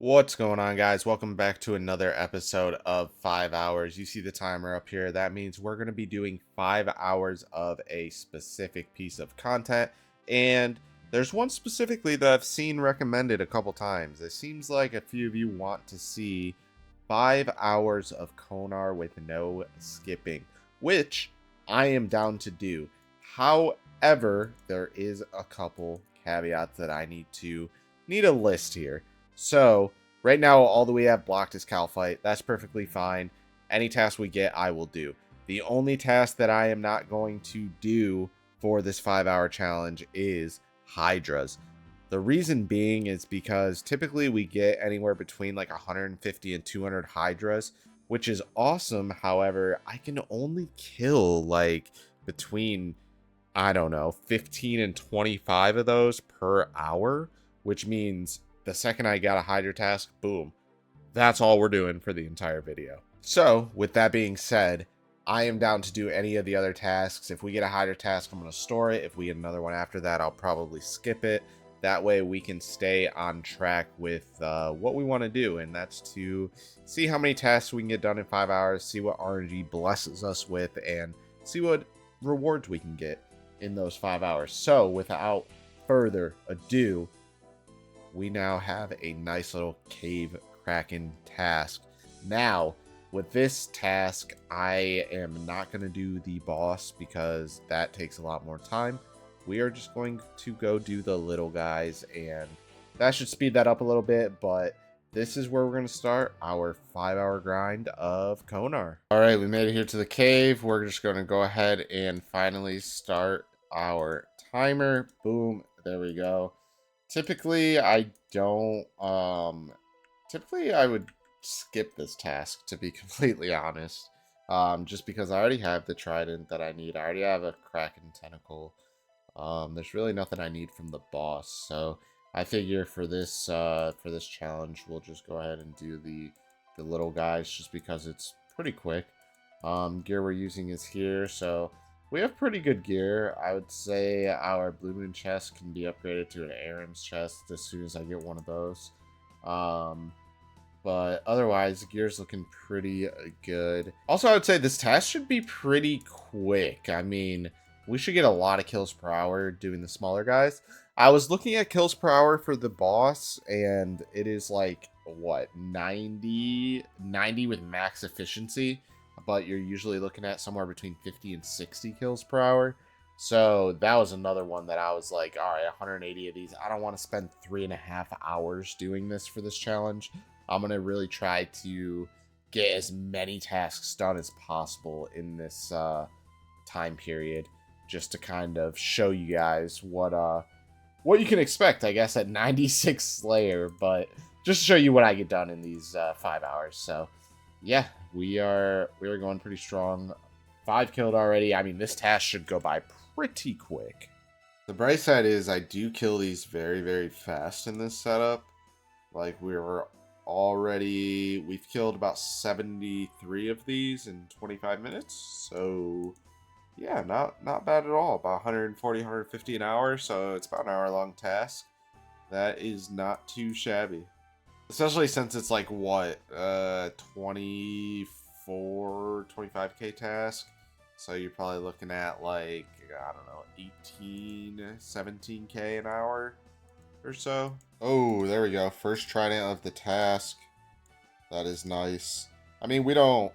What's going on, guys? Welcome back to another episode of 5 hours. You see the timer up here. That means we're going to be doing 5 hours of a specific piece of content. And there's one specifically that I've seen recommended a couple times. It seems like a few of you want to see 5 hours of Konar with no skipping, which I am down to do. However, there is a couple caveats that I need a list here. So, right now, all that we have blocked is Cal Fight. That's perfectly fine. Any task we get, I will do. The only task that I am not going to do for this 5-hour challenge is Hydras. The reason being is because typically we get anywhere between like 150 and 200 Hydras, which is awesome. However, I can only kill like between, I don't know, 15 and 25 of those per hour, which means the second I got a Hydra task, boom, that's all we're doing for the entire video. So, with that being said, I am down to do any of the other tasks. If we get a Hydra task, I'm going to store it. If we get another one after that, I'll probably skip it. That way we can stay on track with what we want to do, and that's to see how many tasks we can get done in 5 hours, see what RNG blesses us with, and see what rewards we can get in those 5 hours. So, without further ado, we now have a nice little cave kraken task. Now, with this task, I am not going to do the boss because that takes a lot more time. We are just going to go do the little guys, and that should speed that up a little bit, but this is where we're going to start our 5-hour grind of Konar. Alright, we made it here to the cave. We're just going to go ahead and finally start our timer. Boom, there we go. Typically, I don't, typically I would skip this task, to be completely honest, just because I already have the trident that I need. I already have a kraken tentacle. There's really nothing I need from the boss, so I figure for this challenge, we'll just go ahead and do the little guys, just because it's pretty quick. Gear we're using is here, so we have pretty good gear. I would say our Blue Moon chest can be upgraded to an Aram's chest as soon as I get one of those. But otherwise, the gear's looking pretty good. Also, I would say this task should be pretty quick. I mean, we should get a lot of kills per hour doing the smaller guys. I was looking at kills per hour for the boss, and it is like, what, 90 with max efficiency? But you're usually looking at somewhere between 50 and 60 kills per hour. So that was another one that I was like, all right, 180 of these. I don't want to spend 3.5 hours doing this for this challenge. I'm going to really try to get as many tasks done as possible in this time period, just to kind of show you guys what you can expect, I guess, at 96 Slayer, but just to show you what I get done in these 5 hours. So yeah, we are going pretty strong. 5 killed already. I mean, this task should go by pretty quick. The bright side is I do kill these very, very fast in this setup. Like, we've killed about 73 of these in 25 minutes. So yeah, not bad at all. About 140, 150 an hour, so it's about an hour-long task. That is not too shabby. Especially since it's like, what, 24, 25k task. So you're probably looking at like, I don't know, 18, 17k an hour or so. Oh, there we go. First trident of the task. That is nice. I mean, we don't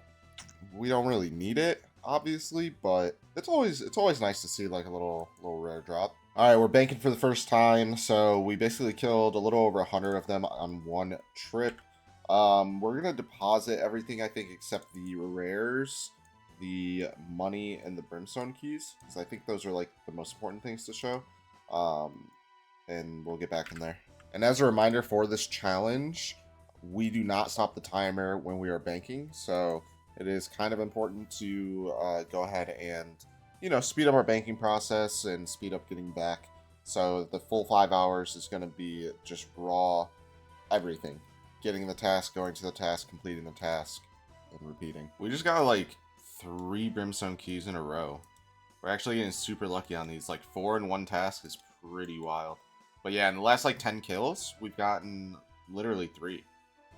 really need it, obviously, but it's always nice to see like a little rare drop. All right, we're banking for the first time, so we basically killed a little over 100 of them on one trip. We're gonna deposit everything, I think, except the rares, the money, and the brimstone keys, because I think those are like the most important things to show. And we'll get back in there. And as a reminder for this challenge, we do not stop the timer when we are banking, so it is kind of important to go ahead and, you know, speed up our banking process and speed up getting back. So the full 5 hours is going to be just raw everything. Getting the task, going to the task, completing the task, and repeating. We just got like 3 brimstone keys in a row. We're actually getting super lucky on these. Like 4 in one task is pretty wild. But yeah, in the last like 10 kills, we've gotten literally 3.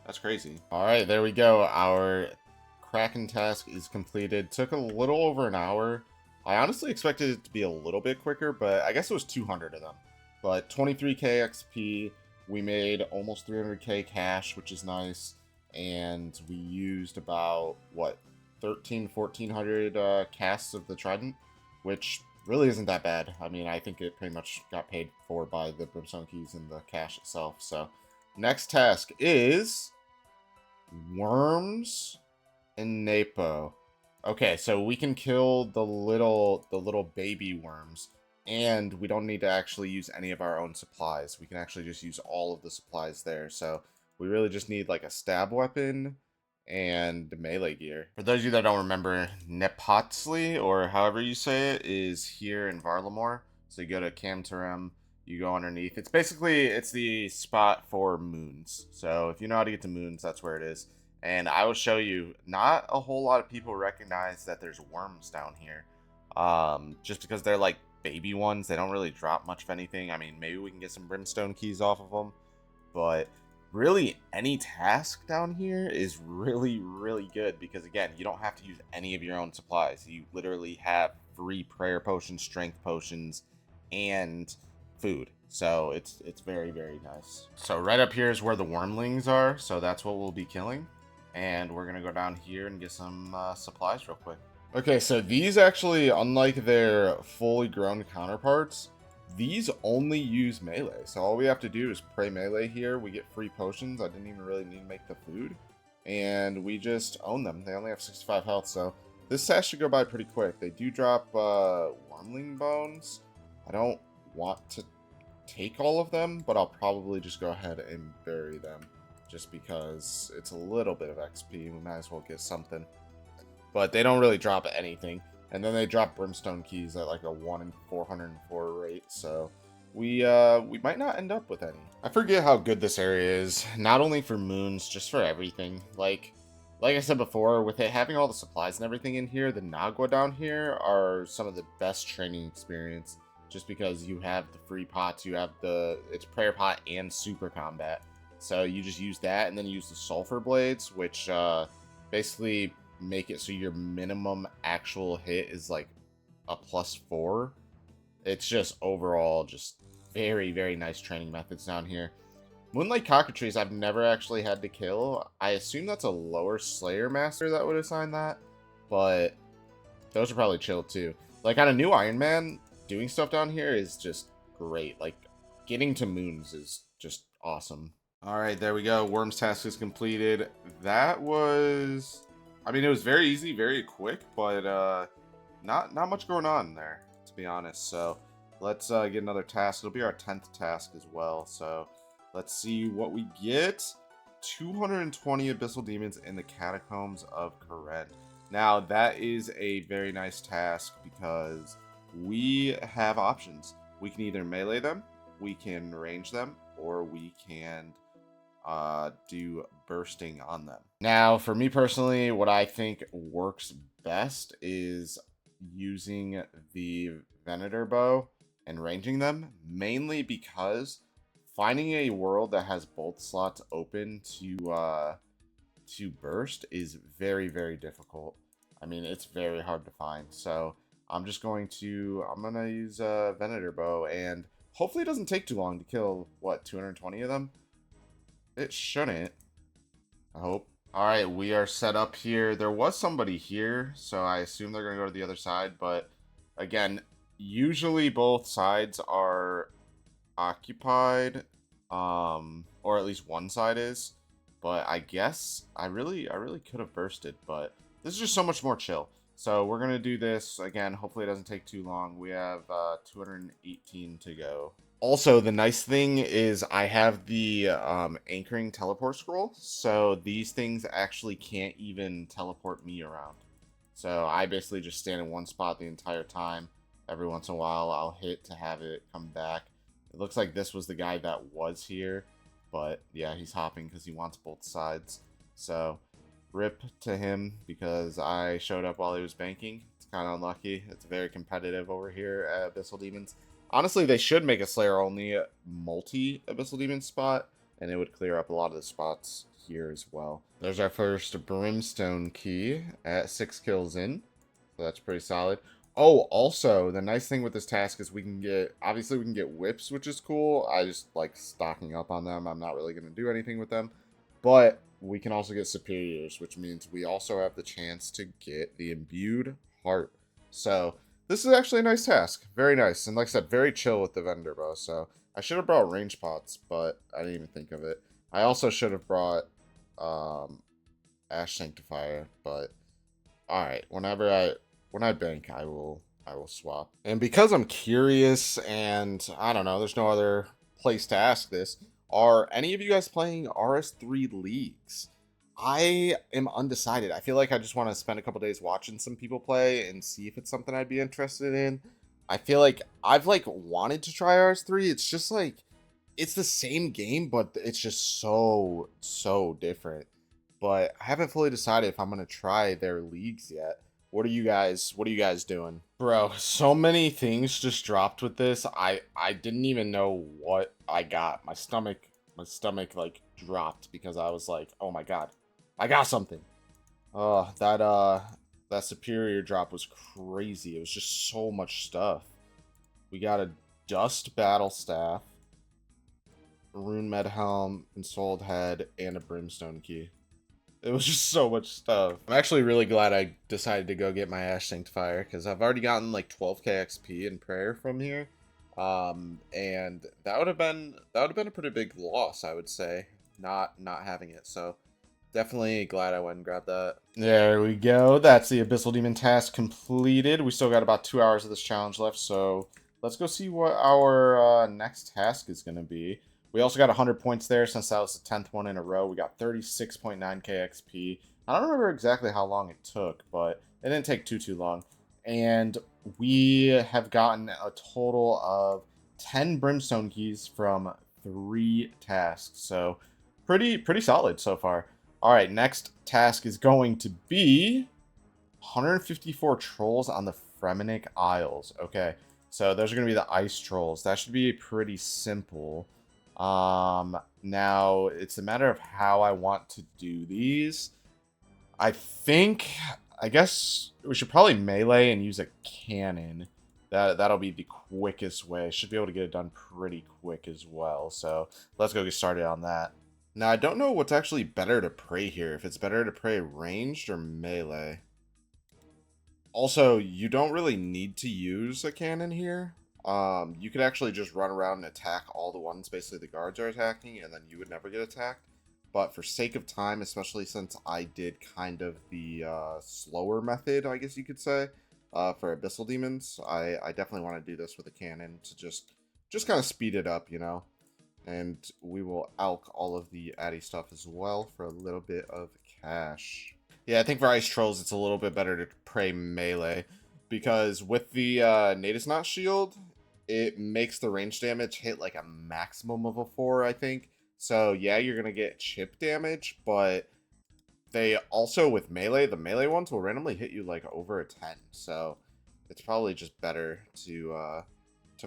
That's crazy. All right, there we go. Our Kraken task is completed. Took a little over an hour. I honestly expected it to be a little bit quicker, but I guess it was 200 of them. But 23k XP. We made almost 300k cash, which is nice. And we used about, what, 1400 casts of the Trident, which really isn't that bad. I mean, I think it pretty much got paid for by the Brimstone Keys and the cash itself. So, next task is Worms and Napo. Okay, so we can kill the little baby worms, and we don't need to actually use any of our own supplies. We can actually just use all of the supplies there. So we really just need like a stab weapon and melee gear. For those of you that don't remember, Nepotzli, or however you say it, is here in Varlamore. So you go to Camtarum, you go underneath. It's basically, it's the spot for moons. So if you know how to get to moons, that's where it is. And I will show you, not a whole lot of people recognize that there's worms down here. Just because they're like baby ones, they don't really drop much of anything. I mean, maybe we can get some brimstone keys off of them. But really, any task down here is really, really good. Because again, you don't have to use any of your own supplies. You literally have free prayer potions, strength potions, and food. So it's very, very nice. So right up here is where the wormlings are. So that's what we'll be killing. And we're gonna go down here and get some supplies real quick. Okay, so these actually, unlike their fully grown counterparts, these only use melee. So all we have to do is pray melee here. We get free potions. I didn't even really need to make the food. And we just own them. They only have 65 health, so this task should go by pretty quick. They do drop wormling bones. I don't want to take all of them, but I'll probably just go ahead and bury them. Just because it's a little bit of XP, we might as well get something. But they don't really drop anything. And then they drop Brimstone Keys at like a 1 in 404 rate, so we might not end up with any. I forget how good this area is, not only for moons, just for everything. Like I said before, with it having all the supplies and everything in here, the Nagua down here are some of the best training experience. Just because you have the free pots, you have it's prayer pot and super combat. So you just use that, and then use the sulfur blades, which basically make it so your minimum actual hit is like a +4. It's just overall just very, very nice training methods down here. Moonlight Cockatrice I've never actually had to kill. I assume that's a lower Slayer Master that would assign that, but those are probably chill too. Like on a new Ironman, doing stuff down here is just great. Like getting to moons is just awesome. All right, there we go. Worms task is completed. That was, I mean, it was very easy, very quick, but not much going on there, to be honest. So let's get another task. It'll be our 10th task as well. So let's see what we get. 220 Abyssal Demons in the Catacombs of Karen. Now, that is a very nice task because we have options. We can either melee them, we can range them, or we can do bursting on them. Now, for me personally, what I think works best is using the Venator bow and ranging them, mainly because finding a world that has both slots open to burst is very, very difficult. I mean, it's very hard to find. So I'm gonna use a Venator bow, and hopefully it doesn't take too long to kill, what, 220 of them? It shouldn't. I hope. Alright, we are set up here. There was somebody here, so I assume they're going to go to the other side. But, again, usually both sides are occupied. Or at least one side is. But I guess I really could have bursted. But this is just so much more chill. So we're going to do this. Again, hopefully it doesn't take too long. We have 218 to go. Also, the nice thing is I have the anchoring teleport scroll, so these things actually can't even teleport me around. So I basically just stand in one spot the entire time. Every once in a while, I'll hit to have it come back. It looks like this was the guy that was here, but yeah, he's hopping because he wants both sides. So rip to him because I showed up while he was banking. It's kind of unlucky. It's very competitive over here at Abyssal Demons. Honestly, they should make a Slayer-only multi-Abyssal Demon spot, and it would clear up a lot of the spots here as well. There's our first brimstone key at 6 kills in. So that's pretty solid. Oh, also, the nice thing with this task is we can get, obviously we can get whips, which is cool. I just like stocking up on them. I'm not really going to do anything with them. But we can also get superiors, which means we also have the chance to get the imbued heart. So this is actually a nice task. Very nice. And like I said, very chill with the vendor bow. So I should have brought range pots, but I didn't even think of it. I also should have brought Ash Sanctifier, but alright, when I bank, I will swap. And because I'm curious and I don't know, there's no other place to ask this, are any of you guys playing RS3 leagues? I am undecided. I feel like I just want to spend a couple days watching some people play and see if it's something I'd be interested in. I feel like I've like wanted to try RS3. It's just like it's the same game, but it's just so different. But I haven't fully decided if I'm gonna try their leagues yet. What are you guys doing? Bro, so many things just dropped with this. I didn't even know what I got. My stomach like dropped because I was like, "Oh my god. I got something." Oh, that superior drop was crazy. It was just so much stuff. We got a dust battle staff, rune med helm, consoled head, and a brimstone key. It was just so much stuff. I'm actually really glad I decided to go get my Ash Sanctifier because I've already gotten like 12k XP in prayer from here. And that would have been a pretty big loss, I would say, not having it. So definitely glad I went and grabbed that. There we go. That's the Abyssal Demon task completed. We still got about 2 hours of this challenge left, so let's go see what our next task is going to be. We also got 100 points there since that was the 10th one in a row. We got 36.9k XP. I don't remember exactly how long it took, but it didn't take too long. And we have gotten a total of 10 brimstone keys from 3 tasks. So pretty solid so far. All right, next task is going to be 154 trolls on the Fremenic Isles. Okay, so those are going to be the ice trolls. That should be pretty simple. Now it's a matter of how I want to do these. I guess we should probably melee and use a cannon. That'll be the quickest way. Should be able to get it done pretty quick as well. So let's go get started on that. Now I don't know what's actually better to pray here. If it's better to pray ranged or melee. Also, you don't really need to use a cannon here. You could actually just run around and attack all the ones basically the guards are attacking, and then you would never get attacked. But for sake of time, especially since I did kind of the slower method, I guess you could say, for Abyssal Demons, I definitely want to do this with a cannon to just kind of speed it up, you know? And we will alch all of the addy stuff as well for a little bit of cash. Yeah, I think for Ice Trolls, it's a little bit better to pray melee. Because with the Natus Knot shield, it makes the range damage hit like a maximum of a 4, I think. So yeah, you're going to get chip damage, but they also, with melee, the melee ones will randomly hit you like over a 10. So it's probably just better to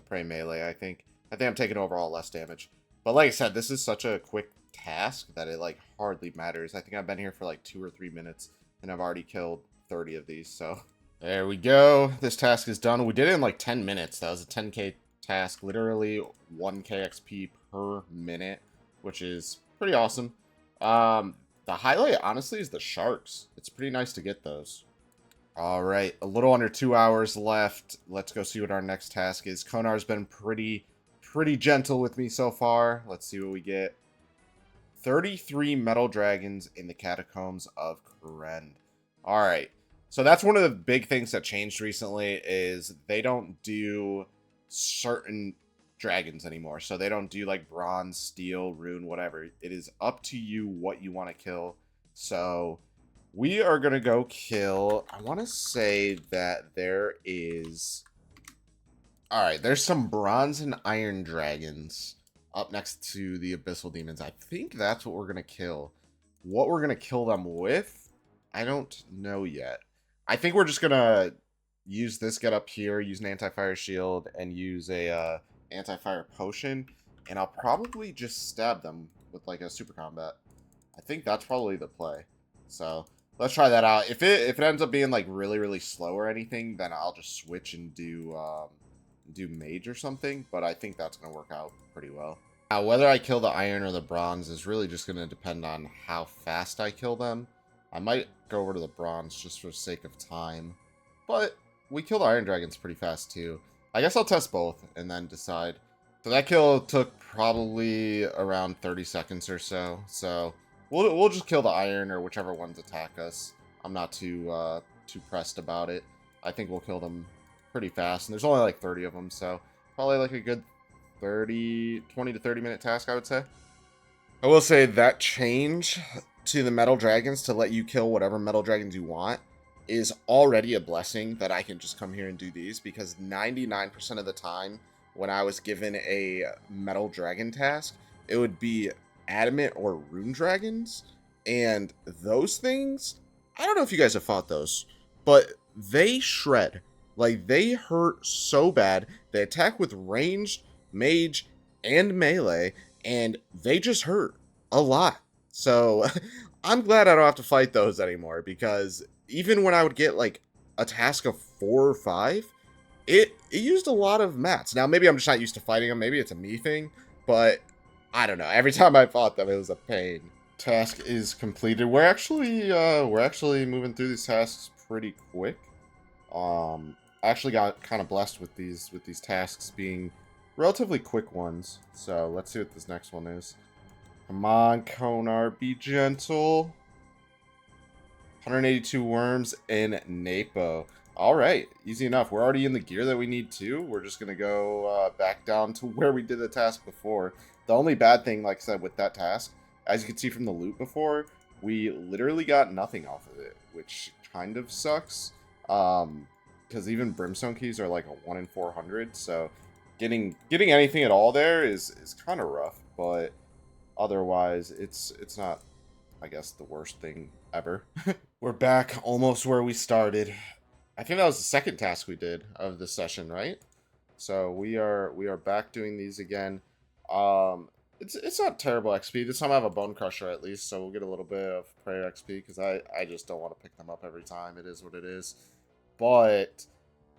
pray melee, I think. I think I'm taking overall less damage. But like I said, this is such a quick task that it like hardly matters. I think I've been here for like 2 or 3 minutes, and I've already killed 30 of these, so... There we go. This task is done. We did it in like 10 minutes. That was a 10k task. Literally 1k XP per minute, which is pretty awesome. The highlight, honestly, is the sharks. It's pretty nice to get those. All right, a little under 2 hours left. Let's go see what our next task is. Konar's been pretty gentle with me so far. Let's see what we get. 33 metal dragons in the catacombs of Krend. All right. So that's one of the big things that changed recently is they don't do certain dragons anymore. So they don't do like bronze, steel, rune, whatever. It is up to you what you want to kill. So we are going to go kill. I want to say that there is... All right, there's some bronze and iron dragons up next to the abyssal demons. I think that's what we're going to kill. What we're going to kill them with, I don't know yet. I think we're just going to use this get up here, use an anti-fire shield, and use a anti-fire potion. And I'll probably just stab them with like a super combat. I think that's probably the play. So let's try that out. If it ends up being like really really slow or anything, then I'll just switch and do mage or something. But I think that's gonna work out pretty well. Now, whether I kill the iron or the bronze is really just gonna depend on how fast I kill them. I might go over to the bronze just for the sake of time, but we kill the iron dragons pretty fast too. I guess I'll test both and then decide. So that kill took probably around 30 seconds or so. So we'll just kill the iron or whichever ones attack us. I'm not too pressed about it. I think we'll kill them pretty fast, and there's only like 30 of them, so probably like a good 20 to 30 minute task, I would say. I will say that change to the metal dragons to let you kill whatever metal dragons you want is already a blessing that I can just come here and do these, because 99% of the time when I was given a metal dragon task, it would be adamant or rune dragons, and those things, I don't know if you guys have fought those, but they shred. Like, they hurt so bad. They attack with ranged, mage, and melee, and they just hurt a lot. So I'm glad I don't have to fight those anymore, because even when I would get like a task of 4 or 5, it used a lot of mats. Now maybe I'm just not used to fighting them, maybe it's a me thing, but I don't know. Every time I fought them, it was a pain. Task is completed. We're actually moving through these tasks pretty quick. I actually got kind of blessed with these tasks being relatively quick ones. So let's see what this next one is. Come on, Konar, be gentle. 182 worms in Napo. All right, easy enough. We're already in the gear that we need to. We're just gonna go back down to where we did the task before. The only bad thing, like I said, with that task, as you can see from the loot before, we literally got nothing off of it, which kind of sucks. Because even brimstone keys are like a 1 in 400, so getting anything at all there is kind of rough. But otherwise, it's not, I guess, the worst thing ever. We're back almost where we started. I think that was the second task we did of the session, right? So we are back doing these again. It's not terrible XP. This time I have a bone crusher at least, so we'll get a little bit of prayer XP, because I just don't want to pick them up every time. It is what it is. But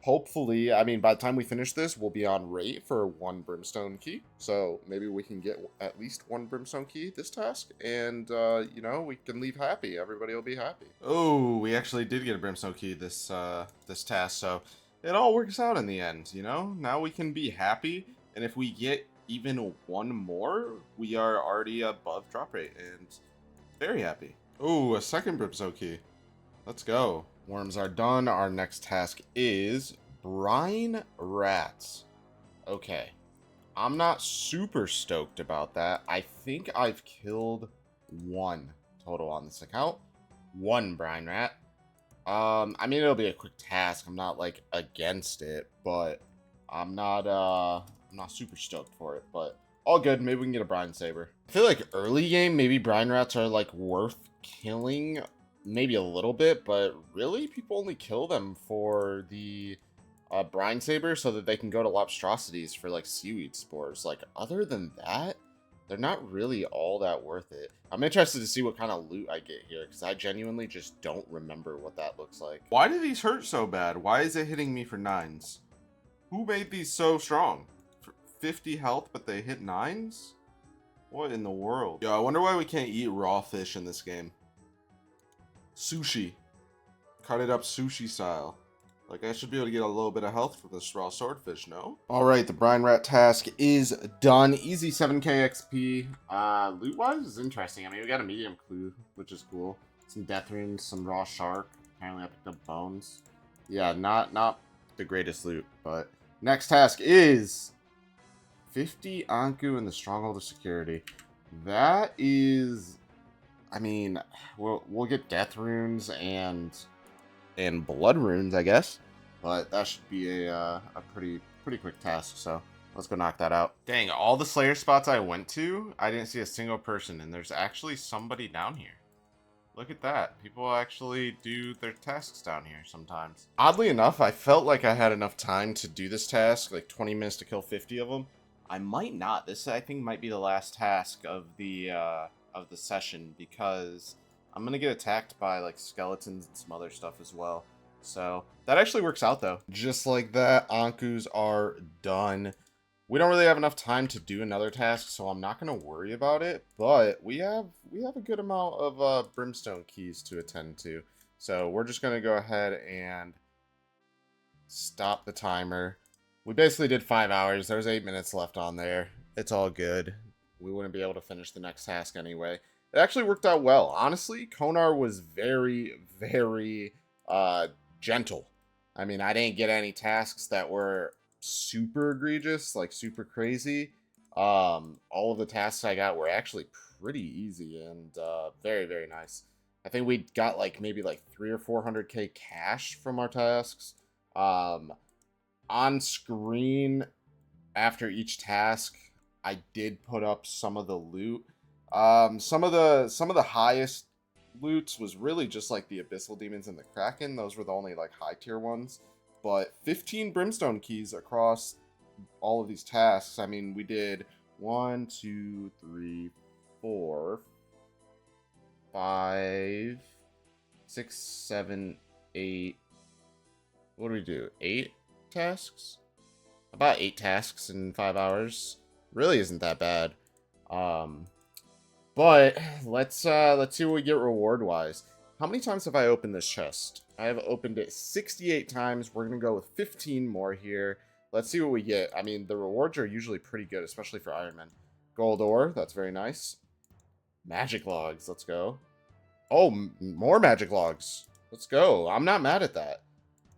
hopefully, I mean, by the time we finish this, we'll be on rate for 1 brimstone key. So maybe we can get at least 1 brimstone key this task, and you know, we can leave happy. Everybody will be happy. Oh, we actually did get a brimstone key this this task, so it all works out in the end. You know, now we can be happy, and if we get even 1 more, we are already above drop rate and very happy. Oh, a second brimstone key. Let's go. Worms are done. Our next task is brine rats. Okay. I'm not super stoked about that. I think I've killed 1 total on this account. 1 brine rat. I mean, it'll be a quick task. I'm not like against it, but I'm not super stoked for it, but all good. Maybe we can get a brine saber. I feel like early game, maybe brine rats are like worth killing. Maybe a little bit, but really people only kill them for the brine saber so that they can go to lobstrosities for like seaweed spores. Like, other than that, they're not really all that worth it. I'm interested to see what kind of loot I get here, because I genuinely just don't remember what that looks like. Why do these hurt so bad? Why is it hitting me for 9s? Who made these so strong? For 50 health, but they hit 9s? What in the world? Yo, I wonder why we can't eat raw fish in this game. Sushi. Cut it up sushi style. Like, I should be able to get a little bit of health from this raw swordfish, no? Alright, the brine rat task is done. Easy 7k XP. Loot-wise is interesting. I mean, we got a medium clue, which is cool. Some death runes, some raw shark. Apparently I picked up bones. Yeah, not the greatest loot, but... Next task is 50 Anku in the Stronghold of Security. That is... I mean, we'll get death runes and blood runes, I guess. But that should be a pretty quick task, so let's go knock that out. Dang, all the Slayer spots I went to, I didn't see a single person, and there's actually somebody down here. Look at that. People actually do their tasks down here sometimes. Oddly enough, I felt like I had enough time to do this task, like 20 minutes to kill 50 of them. I might not. This, I think, might be the last task of the of the session because I'm gonna get attacked by like skeletons and some other stuff as well. So that actually works out though. Just like that, Ankus are done. We don't really have enough time to do another task, so I'm not gonna worry about it. But we have a good amount of brimstone keys to attend to. So we're just gonna go ahead and stop the timer. We basically did 5 hours. There's 8 minutes left on there. It's all good. We wouldn't be able to finish the next task anyway. It actually worked out well. Honestly, Konar was very, very gentle. I mean, I didn't get any tasks that were super egregious, like super crazy. All of the tasks I got were actually pretty easy and very, very nice. I think we got like maybe like 300 or 400k cash from our tasks. On screen after each task, I did put up some of the loot. Some of the highest loots was really just like the abyssal demons and the kraken. Those were the only like high tier ones. But 15 brimstone keys across all of these tasks. I mean, we did 1, 2, 3, 4, 5, 6, 7, 8. What do we do? 8 tasks? About 8 tasks in 5 hours. Really isn't that bad. But let's see what we get reward wise. How many times have I opened this chest? I have opened it 68 times. We're gonna go with 15 more here. Let's see what we get. I mean, the rewards are usually pretty good, especially for Ironman. Gold ore, that's very nice. Magic logs, let's go. Oh, more magic logs. Let's go. I'm not mad at that,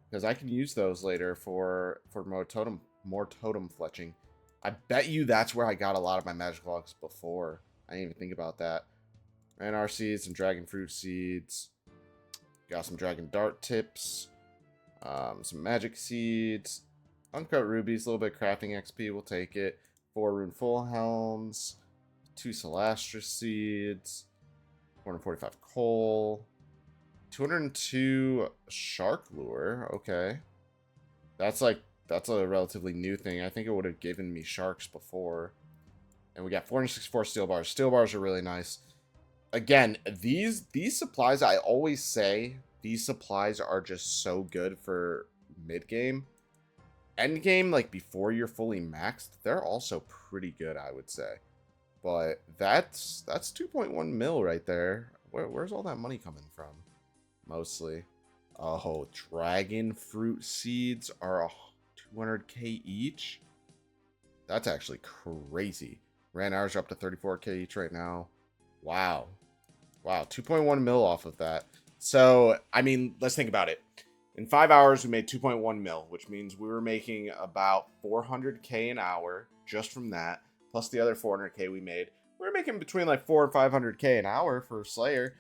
because I can use those later for more totem fletching. I bet you that's where I got a lot of my magic logs before. I didn't even think about that. Ranar seeds and dragon fruit seeds. Got some dragon dart tips. Some magic seeds. Uncut rubies, a little bit of crafting XP, we'll take it. 4 rune full helms. 2 celastra seeds. 445 coal. 202 shark lure. Okay. That's a relatively new thing. I think it would have given me sharks before. And we got 464 steel bars. Steel bars are really nice. Again, these supplies, I always say, these supplies are just so good for mid-game. End-game, like before you're fully maxed, they're also pretty good, I would say. But that's 2.1 mil right there. Where's all that money coming from? Mostly. Oh, dragon fruit seeds are 200k each? That's actually crazy. Ranars are up to 34k each right now. Wow. Wow, 2.1 mil off of that. So, I mean, let's think about it. In 5 hours, we made 2.1 mil, which means we were making about 400k an hour just from that, plus the other 400k we made. We were making between like 400 and 500k an hour for Slayer.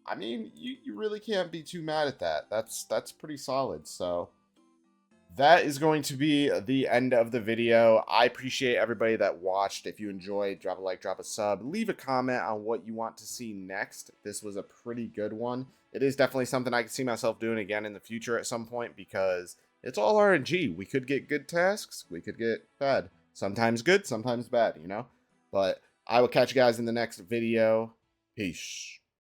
I mean, you really can't be too mad at that. That's pretty solid. So that is going to be the end of the video. I appreciate everybody that watched. If you enjoyed, drop a like, drop a sub, leave a comment on what you want to see next. This was a pretty good one. It is definitely something I can see myself doing again in the future at some point because it's all RNG. We could get good tasks, we could get bad. Sometimes good, sometimes bad, you know? But I will catch you guys in the next video. Peace.